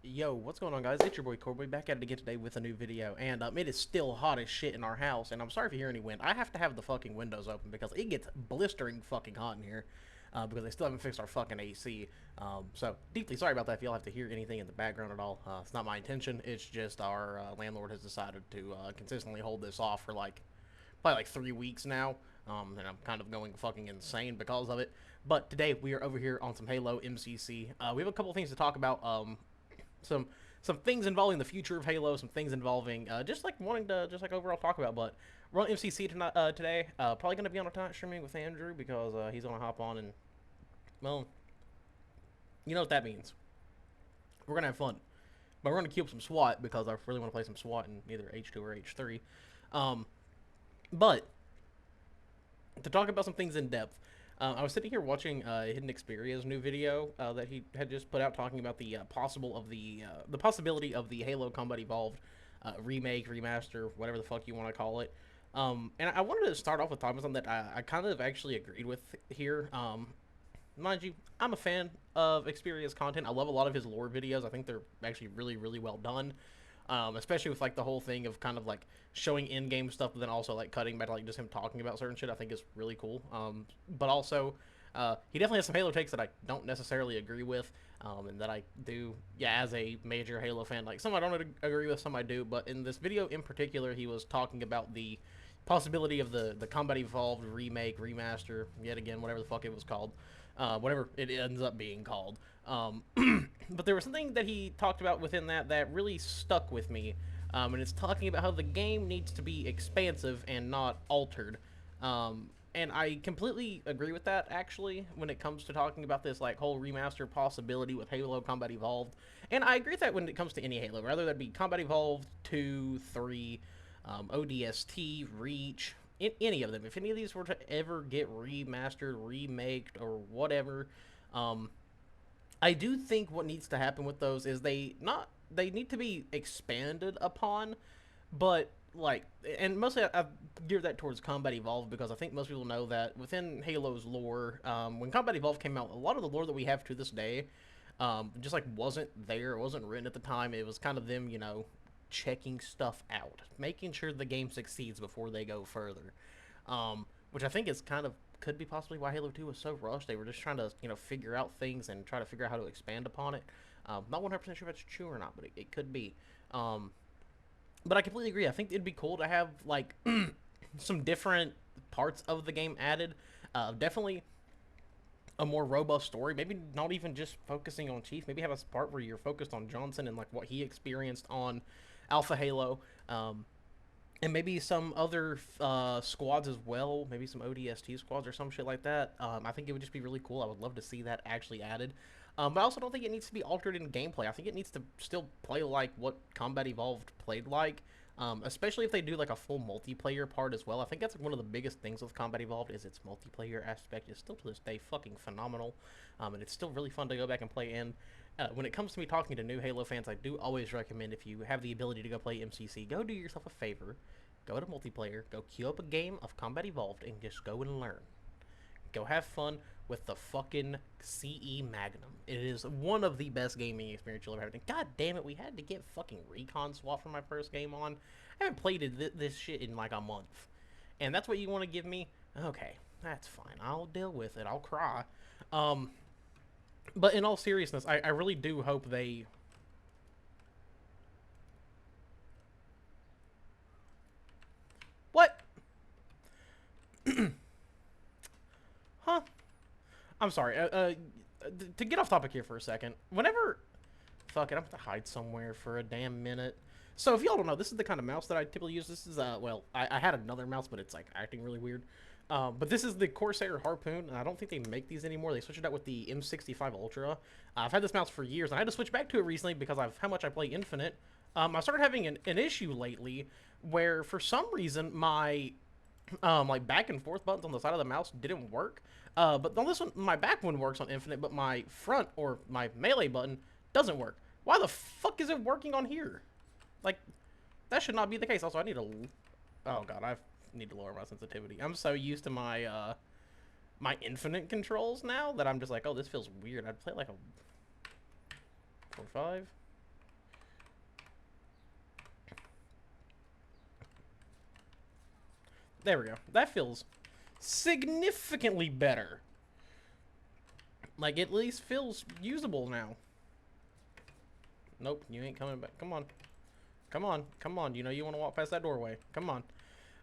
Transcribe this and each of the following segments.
Yo, what's going on, guys? It's your boy Corboy back at it again today with a new video, and it is still hot as shit in our house, and I'm sorry if you hear any wind. I have to have the fucking windows open because it gets blistering fucking hot in here, because they still haven't fixed our fucking AC. So deeply sorry about that if y'all have to hear anything in the background at all. It's not my intention. It's just our landlord has decided to consistently hold this off for probably like 3 weeks now. And I'm kind of going fucking insane because of it. But today we are over here on some Halo MCC. We have a couple things to talk about. Some some things involving the future of Halo, some things involving just like wanting to just like overall talk about. But we're on MCC tonight, today. Probably gonna be on a time streaming with Andrew because he's gonna hop on and, well, you know what that means. We're gonna have fun, but we're gonna queue up some SWAT because I really want to play some SWAT in either H2 or H3. Um, but to talk about some things in depth. I was sitting here watching Hidden Xperia's new video that he had just put out, talking about the the possibility of the Halo Combat Evolved remake, remaster, whatever the fuck you want to call it. And I wanted to start off with talking about something that I kind of actually agreed with here. Mind you, I'm a fan of Xperia's content. I love a lot of his lore videos. I think they're actually really, really well done. Especially with like the whole thing of kind of like showing in-game stuff, but then also like cutting back to like just him talking about certain shit. I think is really cool. But also, he definitely has some Halo takes that I don't necessarily agree with, and that I do, yeah, as a major Halo fan. Like some I don't agree with, some I do. But in this video in particular, he was talking about the possibility of the Combat Evolved remake, remaster, yet again, whatever the fuck it was called, whatever it ends up being called. But there was something that he talked about within that really stuck with me, and it's talking about how the game needs to be expansive and not altered. And I completely agree with that, actually, when it comes to talking about this like whole remaster possibility with Halo Combat Evolved. And I agree with that when it comes to any Halo, rather that be Combat Evolved 2, 3, ODST, Reach, any of them. If any of these were to ever get remastered, remaked, or whatever, I do think what needs to happen with those is they need to be expanded upon, but like, and mostly I gear that towards Combat Evolved because I think most people know that within Halo's lore, when Combat Evolved came out, a lot of the lore that we have to this day, just like wasn't there, it wasn't written at the time. It was kind of them, checking stuff out, making sure the game succeeds before they go further. Which I think is kind of could be possibly why Halo 2 was so rushed. They were just trying to, figure out things and try to figure out how to expand upon it. Not 100% sure if that's true or not, but it could be. But I completely agree. I think it'd be cool to have, like, some different parts of the game added. Definitely a more robust story. Maybe not even just focusing on Chief. Maybe have a part where you're focused on Johnson and, like, what he experienced on Alpha Halo. And maybe some other squads as well, maybe some ODST squads or some shit like that. I think it would just be really cool. I would love to see that actually added. But I also don't think it needs to be altered in gameplay. I think it needs to still play like what Combat Evolved played like, especially if they do like a full multiplayer part as well. I think that's one of the biggest things with Combat Evolved is its multiplayer aspect is still to this day fucking phenomenal, and it's still really fun to go back and play in. When it comes to me talking to new Halo fans, I do always recommend, if you have the ability to go play MCC, go do yourself a favor, go to multiplayer, go queue up a game of Combat Evolved, and just go and learn. Go have fun with the fucking CE Magnum. It is one of the best gaming experiences you'll ever have. And god damn it, we had to get fucking Recon SWAT for my first game on. I haven't played this shit in like a month. And that's what you want to give me? Okay, that's fine. I'll deal with it. I'll cry. But in all seriousness, I really do hope they... What? Huh? I'm sorry. To get off topic here for a second, whenever... Fuck it, I'm gonna hide somewhere for a damn minute. So if y'all don't know, this is the kind of mouse that I typically use. This is, well, I had another mouse, but it's, like, acting really weird. But this is the Corsair Harpoon, and I don't think they make these anymore. They switched it out with the M65 Ultra. I've had this mouse for years, and I had to switch back to it recently because of how much I play Infinite. I started having an issue lately where, for some reason, my like back and forth buttons on the side of the mouse didn't work. But on this one, my back one works on Infinite, but my front or my melee button doesn't work. Why the fuck is it working on here? Like, that should not be the case. Also, I need to... Oh god, I need to lower my sensitivity. I'm so used to my my Infinite controls now that I'm just like, oh, this feels weird. I'd play like a 4-5. There we go. That feels significantly better. Like, at least feels usable now. Nope, you ain't coming back. Come on. Come on. Come on. You know you want to walk past that doorway. Come on.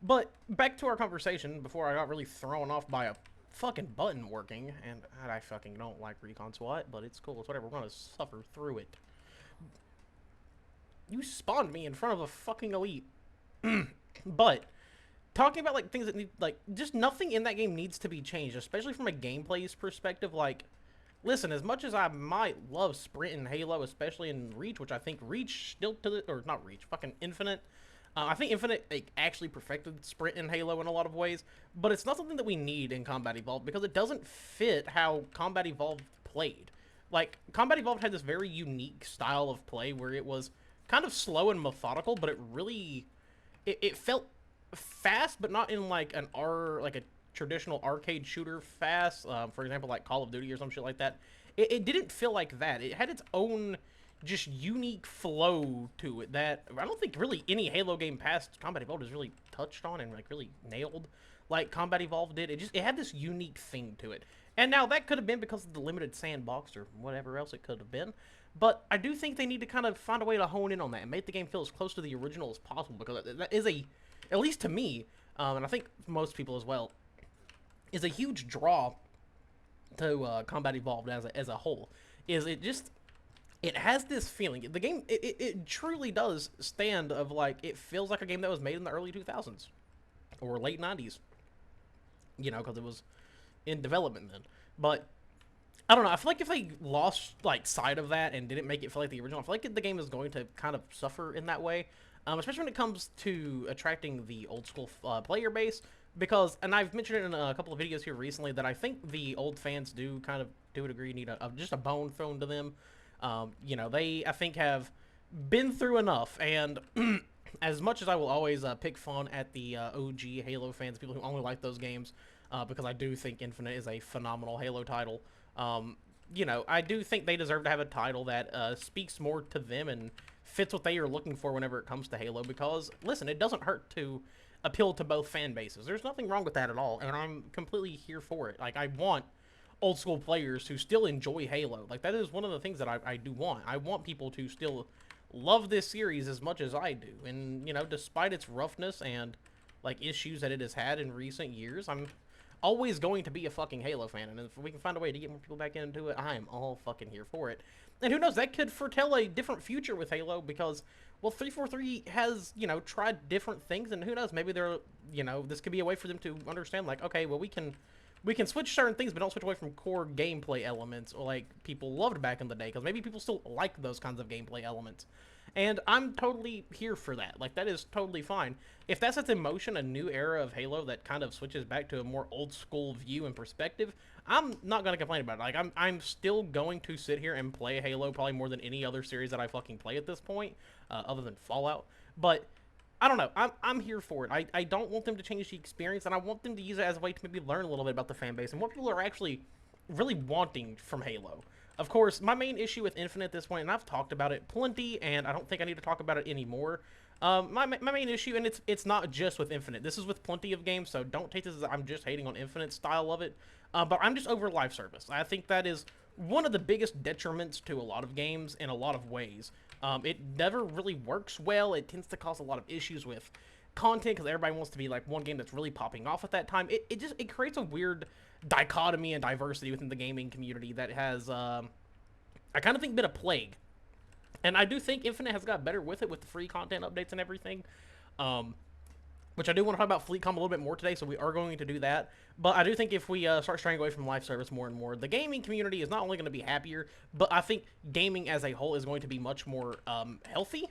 But, back to our conversation before I got really thrown off by a fucking button working. And I fucking don't like Recon SWAT, but it's cool. It's whatever. We're gonna suffer through it. You spawned me in front of a fucking elite. But, talking about, like, things that need, like, just nothing in that game needs to be changed, especially from a gameplay's perspective. Like, listen, as much as I might love Sprint in Halo, especially in Reach, which I think Reach still to the, or not Reach, fucking Infinite. I think Infinite, like, actually perfected Sprint in Halo in a lot of ways, but it's not something that we need in Combat Evolved because it doesn't fit how Combat Evolved played. Like, Combat Evolved had this very unique style of play where it was kind of slow and methodical, but it really, it felt fast, but not in, like, like a traditional arcade shooter fast, for example, like Call of Duty or some shit like that. It didn't feel like that. It had its own just unique flow to it that I don't think really any Halo game past Combat Evolved has really touched on and, like, really nailed like Combat Evolved did. It had this unique thing to it. And now that could have been because of the limited sandbox or whatever else it could have been. But I do think they need to kind of find a way to hone in on that and make the game feel as close to the original as possible, because that is at least to me, and I think most people as well, is a huge draw to Combat Evolved as a whole. Is it has this feeling. The game, it truly does stand of, like, it feels like a game that was made in the early 2000s or late 90s. You know, because it was in development then. But I don't know. I feel like if they lost, like, sight of that and didn't make it feel like the original, I feel like the game is going to kind of suffer in that way. Especially when it comes to attracting the old school player base. Because, and I've mentioned it in a couple of videos here recently, that I think the old fans do kind of, to a degree, need just a bone thrown to them. You know, they, I think, have been through enough, and as much as I will always pick fun at the OG Halo fans, people who only like those games, because I do think Infinite is a phenomenal Halo title, you know, I do think they deserve to have a title that speaks more to them and fits what they are looking for whenever it comes to Halo, because, listen, it doesn't hurt to appeal to both fan bases. There's nothing wrong with that at all, and I'm completely here for it. Like, I want old school players who still enjoy Halo. Like, that is one of the things that I do want. I want people to still love this series as much as I do. And, you know, despite its roughness and, like, issues that it has had in recent years, I'm always going to be a fucking Halo fan. And if we can find a way to get more people back into it, I am all fucking here for it. And who knows, that could foretell a different future with Halo, because, well, 343 has, you know, tried different things, and who knows, maybe they're, you know, this could be a way for them to understand, like, okay, well, we can switch certain things, but don't switch away from core gameplay elements, or, like, people loved back in the day, because maybe people still like those kinds of gameplay elements. And I'm totally here for that. Like, that is totally fine. If that sets in motion a new era of Halo that kind of switches back to a more old-school view and perspective, I'm not going to complain about it. Like, I'm still going to sit here and play Halo probably more than any other series that I fucking play at this point, other than Fallout. But I don't know. I'm here for it. I don't want them to change the experience, and I want them to use it as a way to maybe learn a little bit about the fan base and what people are actually really wanting from Halo. Of course, my main issue with Infinite at this point, and I've talked about it plenty, and I don't think I need to talk about it anymore. My main issue, and it's not just with Infinite. This is with plenty of games, so don't take this as I'm just hating on Infinite's style of it. But I'm just over live service. I think that is one of the biggest detriments to a lot of games in a lot of ways. It never really works well. It tends to cause a lot of issues with content because everybody wants to be like one game that's really popping off at that time. It creates a weird dichotomy and diversity within the gaming community that has, I kind of think, been a plague. And I do think Infinite has got better with it with the free content updates and everything. Which I do want to talk about Fleetcom a little bit more today, so we are going to do that. But I do think if we start straying away from live service more and more, the gaming community is not only going to be happier, but I think gaming as a whole is going to be much more healthy.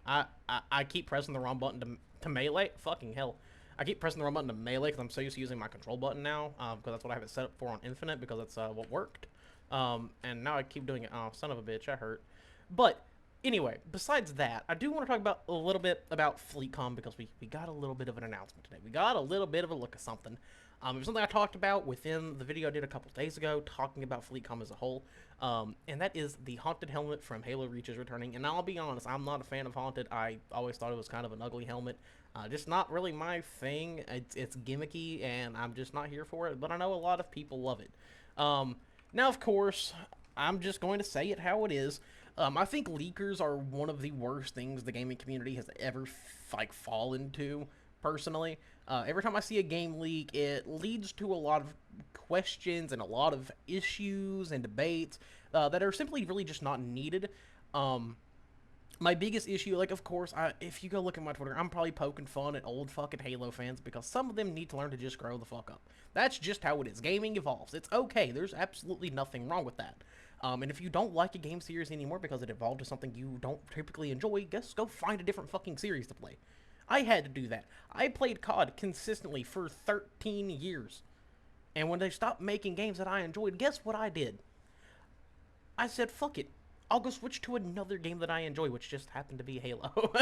I keep pressing the wrong button to melee. Fucking hell. I keep pressing the wrong button to melee because I'm so used to using my control button now, because that's what I have it set up for on Infinite, because that's what worked. And now I keep doing it. Oh, son of a bitch, I hurt. But anyway, besides that, I do want to talk about a little bit about Fleetcom, because we got a little bit of an announcement today. We got a little bit of a look at something. It was something I talked about within the video I did a couple days ago, talking about Fleetcom as a whole. And that is the Haunted helmet from Halo Reach is returning. And I'll be honest, I'm not a fan of Haunted. I always thought it was kind of an ugly helmet. Just not really my thing. It's gimmicky, and I'm just not here for it. But I know a lot of people love it. Now, of course, I'm just going to say it how it is. I think leakers are one of the worst things the gaming community has ever fallen to. Personally, every time I see a game leak, it leads to a lot of questions and a lot of issues and debates that are simply really just not needed. My biggest issue, like, of course, if you go look at my Twitter, I'm probably poking fun at old fucking Halo fans because some of them need to learn to just grow the fuck up. That's just how it is. Gaming evolves. It's okay. There's absolutely nothing wrong with that. And if you don't like a game series anymore because it evolved to something you don't typically enjoy, just go find a different fucking series to play. I had to do that. I played COD consistently for 13 years. And when they stopped making games that I enjoyed, guess what I did? I said, fuck it. I'll go switch to another game that I enjoy, which just happened to be Halo.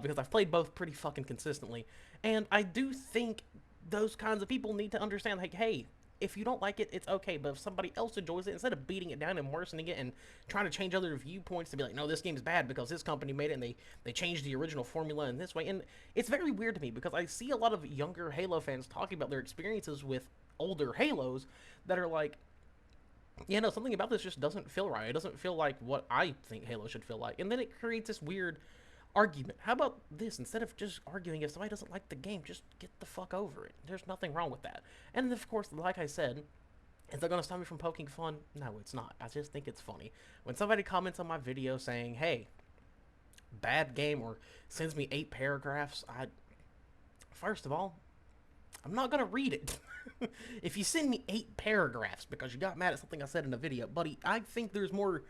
Because I've played both pretty fucking consistently. And I do think those kinds of people need to understand, like, hey, if you don't like it, it's okay, but if somebody else enjoys it, instead of beating it down and worsening it and trying to change other viewpoints to be like, no, this game's bad because this company made it and they changed the original formula in this way. And it's very weird to me because I see a lot of younger Halo fans talking about their experiences with older Halos that are like, yeah, no, something about this just doesn't feel right. It doesn't feel like what I think Halo should feel like. And then it creates this weird argument. How about this? Instead of just arguing, if somebody doesn't like the game, just get the fuck over it. There's nothing wrong with that. And of course, like I said, is that going to stop me from poking fun? No, it's not. I just think it's funny. When somebody comments on my video saying, hey, bad game, or sends me 8 paragraphs, first of all, I'm not going to read it. If you send me 8 paragraphs because you got mad at something I said in a video, buddy, I think there's more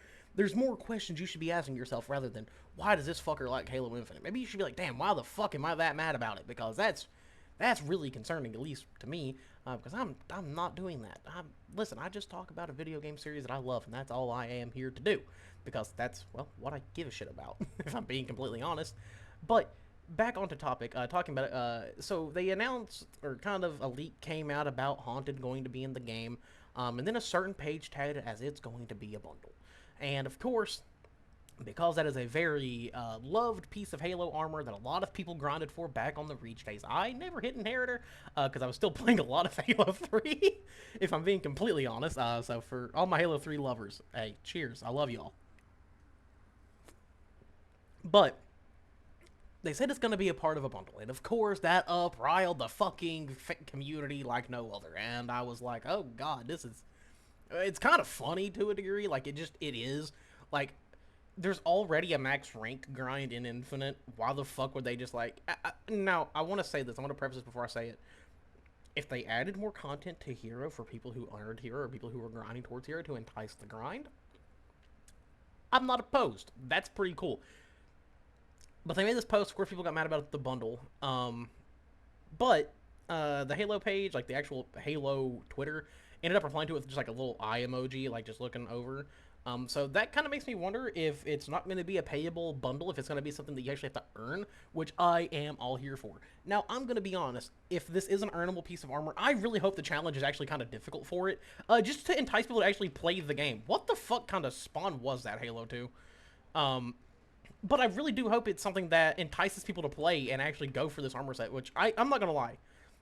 questions you should be asking yourself rather than, why does this fucker like Halo Infinite? Maybe you should be like, damn, why the fuck am I that mad about it? Because that's really concerning, at least to me, because I'm not doing that. Listen, I just talk about a video game series that I love, and that's all I am here to do, because that's, well, what I give a shit about, if I'm being completely honest. But back onto topic, talking about it, so they announced, or kind of a leak came out about Haunted going to be in the game, and then a certain page tagged it as it's going to be a bundle. And of course, because that is a very loved piece of Halo armor that a lot of people grinded for back on the Reach days, I never hit Inheritor because I was still playing a lot of Halo 3, if I'm being completely honest. So for all my Halo 3 lovers, hey, cheers, I love y'all. But they said it's going to be a part of a bundle, and of course that upriled the fucking community like no other, and I was like, oh god, it's kind of funny to a degree. Like, it is. Like, there's already a max ranked grind in Infinite. Why the fuck would they just, like... Now, I want to say this. I want to preface this before I say it. If they added more content to Hero for people who earned Hero or people who were grinding towards Hero to entice the grind, I'm not opposed. That's pretty cool. But they made this post. Of course, people got mad about the bundle. But the Halo page, like the actual Halo Twitter, ended up replying to it with just like a little eye emoji, like just looking over. So that kind of makes me wonder if it's not going to be a payable bundle, if it's going to be something that you actually have to earn, which I am all here for. Now, I'm going to be honest. If this is an earnable piece of armor, I really hope the challenge is actually kind of difficult for it, just to entice people to actually play the game. What the fuck kind of spawn was that, Halo 2? But I really do hope it's something that entices people to play and actually go for this armor set, which I'm not going to lie.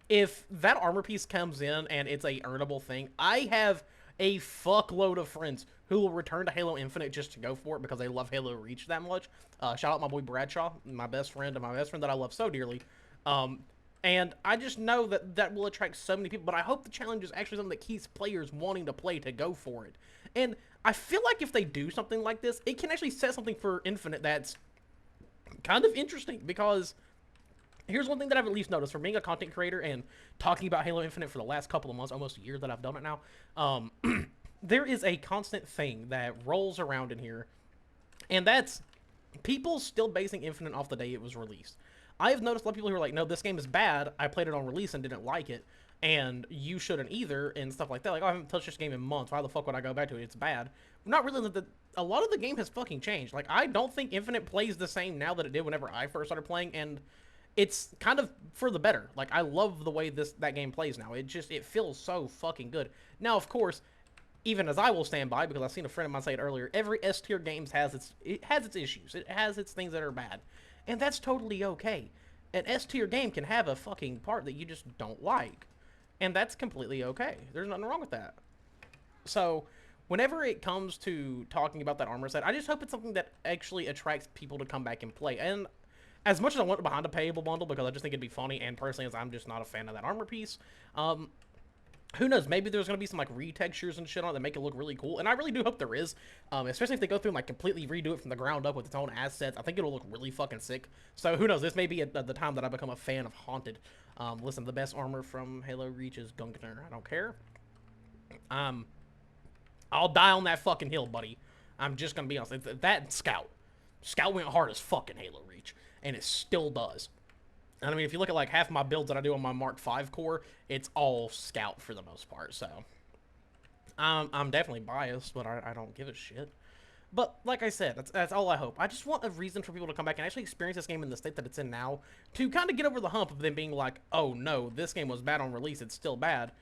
If that armor piece comes in and it's a earnable thing, I have a fuckload of friends who will return to Halo Infinite just to go for it because they love Halo Reach that much. Shout out my boy Bradshaw, my best friend that I love so dearly. And I just know that will attract so many people, but I hope the challenge is actually something that keeps players wanting to play to go for it. And I feel like if they do something like this, it can actually set something for Infinite that's kind of interesting, because here's one thing that I've at least noticed from being a content creator and talking about Halo Infinite for the last couple of months, almost a year that I've done it now. There is a constant thing that rolls around in here, and that's people still basing Infinite off the day it was released. I've noticed a lot of people who are like, no, this game is bad, I played it on release and didn't like it, and you shouldn't either, and stuff like that. Like, oh, I haven't touched this game in months, why the fuck would I go back to it? It's bad. Not really. A lot of the game has fucking changed. Like, I don't think Infinite plays the same now that it did whenever I first started playing, and it's kind of for the better. Like, I love the way that game plays now. It feels so fucking good. Now, of course, even as I will stand by, because I've seen a friend of mine say it earlier, every S tier games has its issues. It has its things that are bad, and that's totally okay. An S tier game can have a fucking part that you just don't like, and that's completely okay. There's nothing wrong with that. So, whenever it comes to talking about that armor set, I just hope it's something that actually attracts people to come back and play. And as much as I want behind a payable bundle because I just think it'd be funny, and personally, as I'm just not a fan of that armor piece, who knows? Maybe there's gonna be some like retextures and shit on it that make it look really cool, and I really do hope there is. Especially if they go through and like completely redo it from the ground up with its own assets. I think it'll look really fucking sick. So who knows? This may be at the time that I become a fan of Haunted. Listen, the best armor from Halo Reach is Gungnir. I don't care. I'll die on that fucking hill, buddy. I'm just gonna be honest. That Scout. Scout went hard as fucking Halo Reach, and it still does. And I mean, if you look at like half my builds that I do on my Mark V core, it's all Scout for the most part. So I'm definitely biased, but I don't give a shit. But like I said, that's all I hope. I just want a reason for people to come back and actually experience this game in the state that it's in now, to kind of get over the hump of them being like, oh no, this game was bad on release, it's still bad.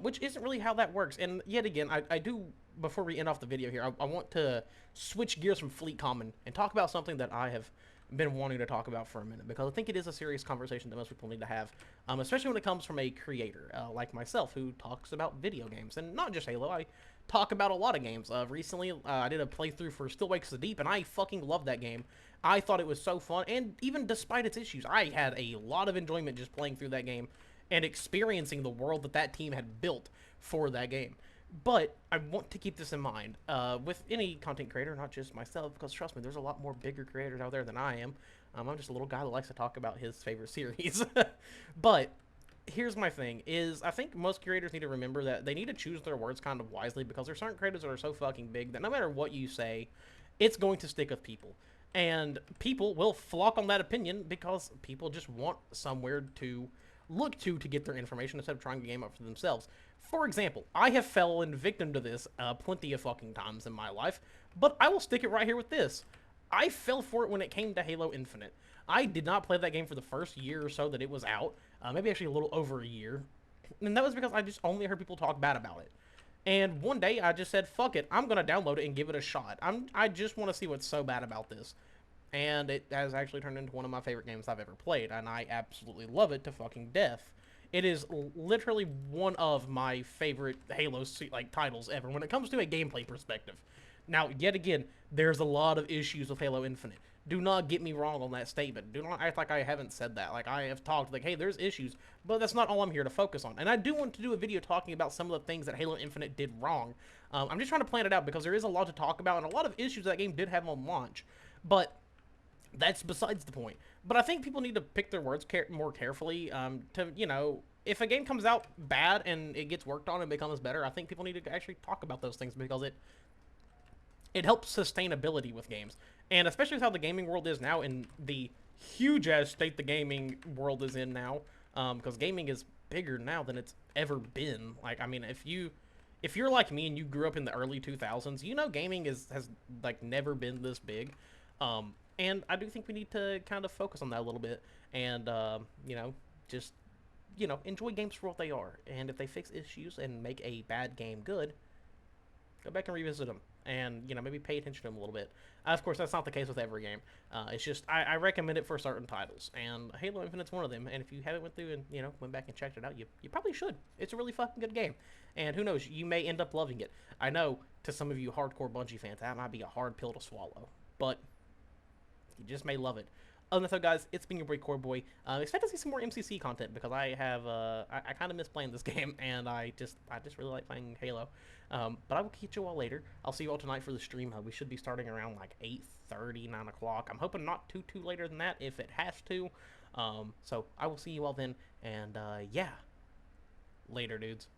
Which isn't really how that works. And yet again, I do, before we end off the video here, I want to switch gears from Fleetcom and talk about something that I have been wanting to talk about for a minute, because I think it is a serious conversation that most people need to have, especially when it comes from a creator like myself who talks about video games, and not just Halo. I talk about a lot of games. Recently, I did a playthrough for Still Wakes the Deep, and I fucking loved that game. I thought it was so fun, and even despite its issues, I had a lot of enjoyment just playing through that game and experiencing the world that team had built for that game. But I want to keep this in mind with any content creator, not just myself, because trust me, there's a lot more bigger creators out there than I am. I'm just a little guy that likes to talk about his favorite series. But here's my thing, is I think most creators need to remember that they need to choose their words kind of wisely, because there's certain creators that are so fucking big that no matter what you say, it's going to stick with people. And people will flock on that opinion because people just want somewhere to look to get their information instead of trying to game up for themselves. For example, I have fallen victim to this plenty of fucking times in my life, but I will stick it right here with this. I fell for it when it came to Halo Infinite. I did not play that game for the first year or so that it was out, maybe actually a little over a year, and that was because I just only heard people talk bad about it. And one day I just said, fuck it, I'm going to download it and give it a shot. I just want to see what's so bad about this. And it has actually turned into one of my favorite games I've ever played, and I absolutely love it to fucking death. It is literally one of my favorite Halo titles ever when it comes to a gameplay perspective. Now, yet again, there's a lot of issues with Halo Infinite. Do not get me wrong on that statement. Do not act like I haven't said that. Like, I have talked, like, hey, there's issues, but that's not all I'm here to focus on. And I do want to do a video talking about some of the things that Halo Infinite did wrong. I'm just trying to plan it out because there is a lot to talk about and a lot of issues that game did have on launch. But that's besides the point. But I think people need to pick their words more carefully to, you know, if a game comes out bad and it gets worked on and becomes better, I think people need to actually talk about those things because it helps sustainability with games. And especially with how the gaming world is now and the huge-ass state the gaming world is in now, because gaming is bigger now than it's ever been. Like, I mean, if you're like me and you grew up in the early 2000s, you know gaming has like never been this big. And I do think we need to kind of focus on that a little bit and, you know, just, you know, enjoy games for what they are. And if they fix issues and make a bad game good, go back and revisit them. And, you know, maybe pay attention to them a little bit. Of course, that's not the case with every game. It's just, I recommend it for certain titles. And Halo Infinite's one of them. And if you haven't went through and, you know, went back and checked it out, you probably should. It's a really fucking good game. And who knows, you may end up loving it. I know, to some of you hardcore Bungie fans, that might be a hard pill to swallow. But you just may love it. Other than that, guys, it's been your boy Coreboy. Expect to see some more MCC content because I have I kind of miss playing this game and I just really like playing Halo. But I will catch you all later. I'll see you all tonight for the stream. We should be starting around like 8:30, 9 o'clock. I'm hoping not too later than that if it has to. So I will see you all then. And yeah, later, dudes.